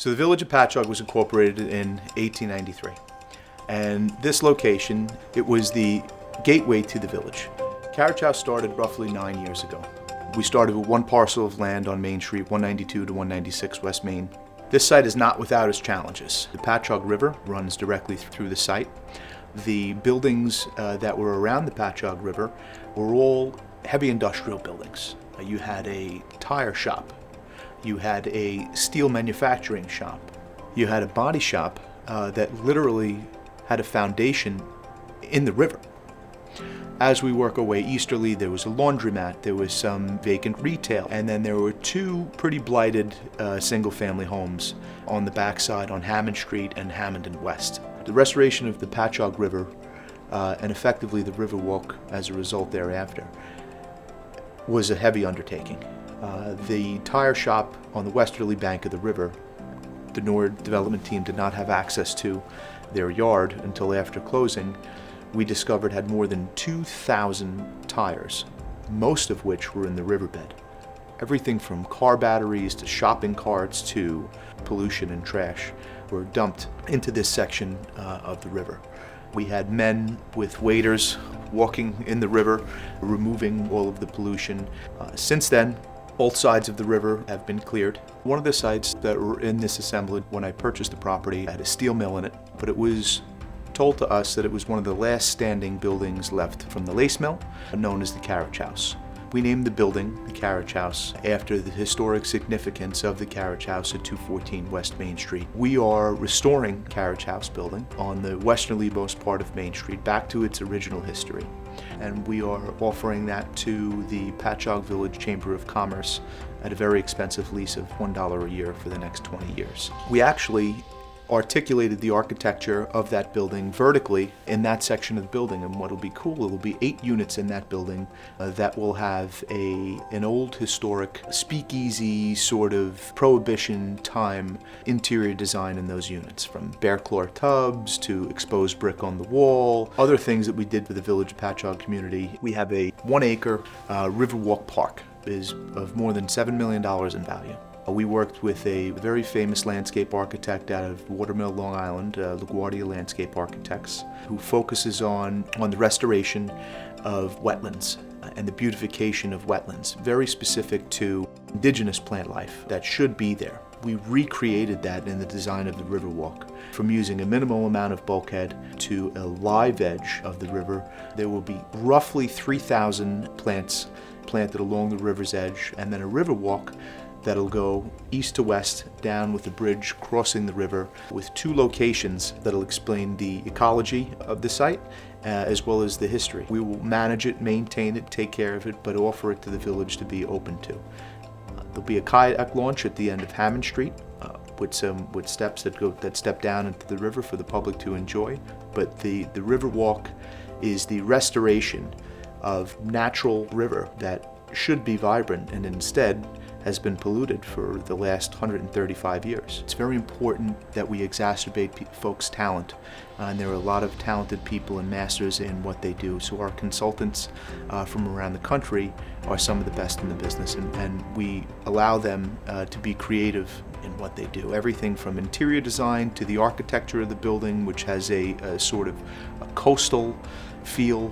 So the village of Patchogue was incorporated in 1893. And this location, it was the gateway to the village. Carriage House started roughly 9 years ago. We started with one parcel of land on Main Street, 192 to 196 West Main. This site is not without its challenges. The Patchogue River runs directly through the site. The buildings that were around the Patchogue River were all heavy industrial buildings. You had a tire shop. You had a steel manufacturing shop. You had a body shop that literally had a foundation in the river. As we work our way easterly, there was a laundromat, there was some vacant retail, and then there were two pretty blighted single-family homes on the backside on Hammond Street and Hammond and West. The restoration of the Patchogue River and effectively the Riverwalk as a result thereafter was a heavy undertaking. The tire shop on the westerly bank of the river, the Nord development team did not have access to their yard until after closing. We discovered had more than 2,000 tires, most of which were in the riverbed. Everything from car batteries to shopping carts to pollution and trash were dumped into this section of the river. We had men with waders walking in the river, removing all of the pollution. Since then, both sides of the river have been cleared. One of the sites that were in this assemblage when I purchased the property had a steel mill in it, but it was told to us that it was one of the last standing buildings left from the lace mill, known as the Carriage House. We named the building the Carriage House after the historic significance of the Carriage House at 214 West Main Street. We are restoring Carriage House building on the westerlymost part of Main Street back to its original history. And we are offering that to the Patchogue Village Chamber of Commerce at a very expensive lease of $1 a year for the next 20 years. We actually articulated the architecture of that building vertically in that section of the building, and what'll be cool, it'll be 8 units in that building that will have an old historic speakeasy sort of prohibition time interior design in those units, from bare floor tubs to exposed brick on the wall, other things that we did for the Village of Patchogue community. We have a 1-acre Riverwalk Park is of more than $7 million in value. We worked with a very famous landscape architect out of Watermill, Long Island, LaGuardia Landscape Architects, who focuses on the restoration of wetlands and the beautification of wetlands, very specific to indigenous plant life that should be there. We recreated that in the design of the Riverwalk. From using a minimal amount of bulkhead to a live edge of the river, there will be roughly 3,000 plants planted along the river's edge, and then a Riverwalk that'll go east to west down with a bridge crossing the river with 2 locations that'll explain the ecology of the site as well as the history. We will manage it, maintain it, take care of it, but offer it to the village to be open to. There'll be a kayak launch at the end of Hammond Street with steps that step down into the river for the public to enjoy. But the Riverwalk is the restoration of natural river that should be vibrant and instead has been polluted for the last 135 years. It's very important that we exacerbate folks' talent, and there are a lot of talented people and masters in what they do. So our consultants from around the country are some of the best in the business, and we allow them to be creative in what they do. Everything from interior design to the architecture of the building, which has a sort of a coastal feel,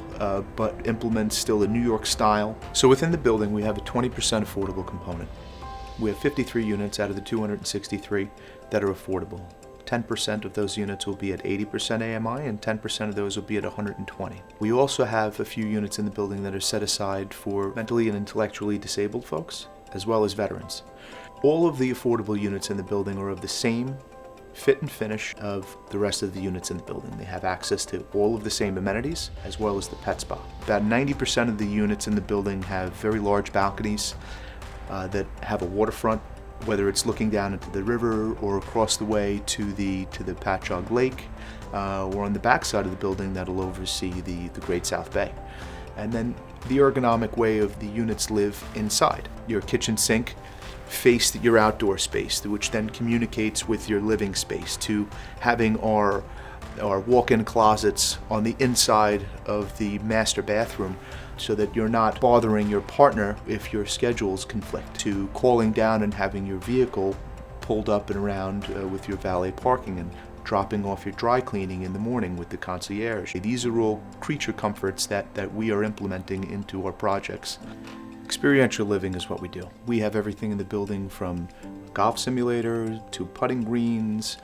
but implements still a New York style. So within the building, we have a 20% affordable component. We have 53 units out of the 263 that are affordable. 10% of those units will be at 80% AMI, and 10% of those will be at 120. We also have a few units in the building that are set aside for mentally and intellectually disabled folks, as well as veterans. All of the affordable units in the building are of the same fit and finish of the rest of the units in the building. They have access to all of the same amenities, as well as the pet spa. About 90% of the units in the building have very large balconies that have a waterfront, whether it's looking down into the river or across the way to the Patchogue Lake, or on the back side of the building that'll oversee the Great South Bay. And then the ergonomic way of the units live inside. Your kitchen sink face your outdoor space, which then communicates with your living space, to having our walk-in closets on the inside of the master bathroom, so that you're not bothering your partner if your schedules conflict, to calling down and having your vehicle pulled up and around with your valet parking and dropping off your dry cleaning in the morning with the concierge. These are all creature comforts that we are implementing into our projects. Experiential living is what we do. We have everything in the building from golf simulator to putting greens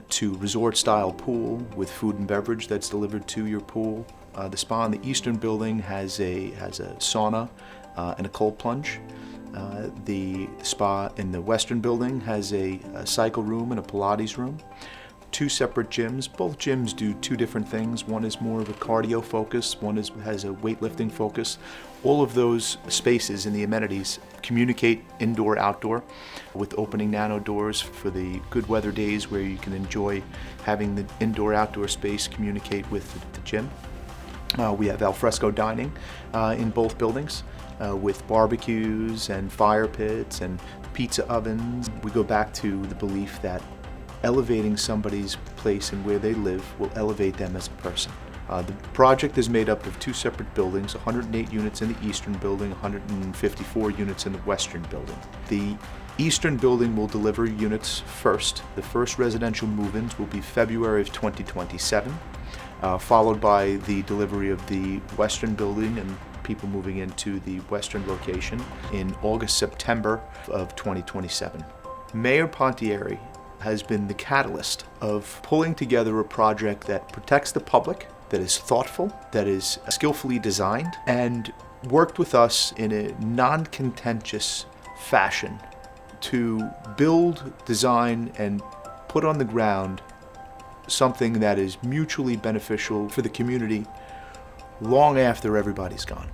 to resort-style pool with food and beverage that's delivered to your pool. The spa in the eastern building has a sauna and a cold plunge. The spa in the western building has a cycle room and a Pilates room. Two separate gyms. Both gyms do two different things. One is more of a cardio focus, one has a weightlifting focus. All of those spaces in the amenities communicate indoor-outdoor with opening nano doors for the good weather days where you can enjoy having the indoor-outdoor space communicate with the gym. We have alfresco dining in both buildings with barbecues and fire pits and pizza ovens. We go back to the belief that elevating somebody's place and where they live will elevate them as a person. The project is made up of two separate buildings, 108 units in the eastern building, 154 units in the western building. The eastern building will deliver units first. The first residential move-ins will be February of 2027, followed by the delivery of the western building and people moving into the western location in August, September of 2027. Mayor Pontieri has been the catalyst of pulling together a project that protects the public, that is thoughtful, that is skillfully designed, and worked with us in a non-contentious fashion to build, design, and put on the ground something that is mutually beneficial for the community long after everybody's gone.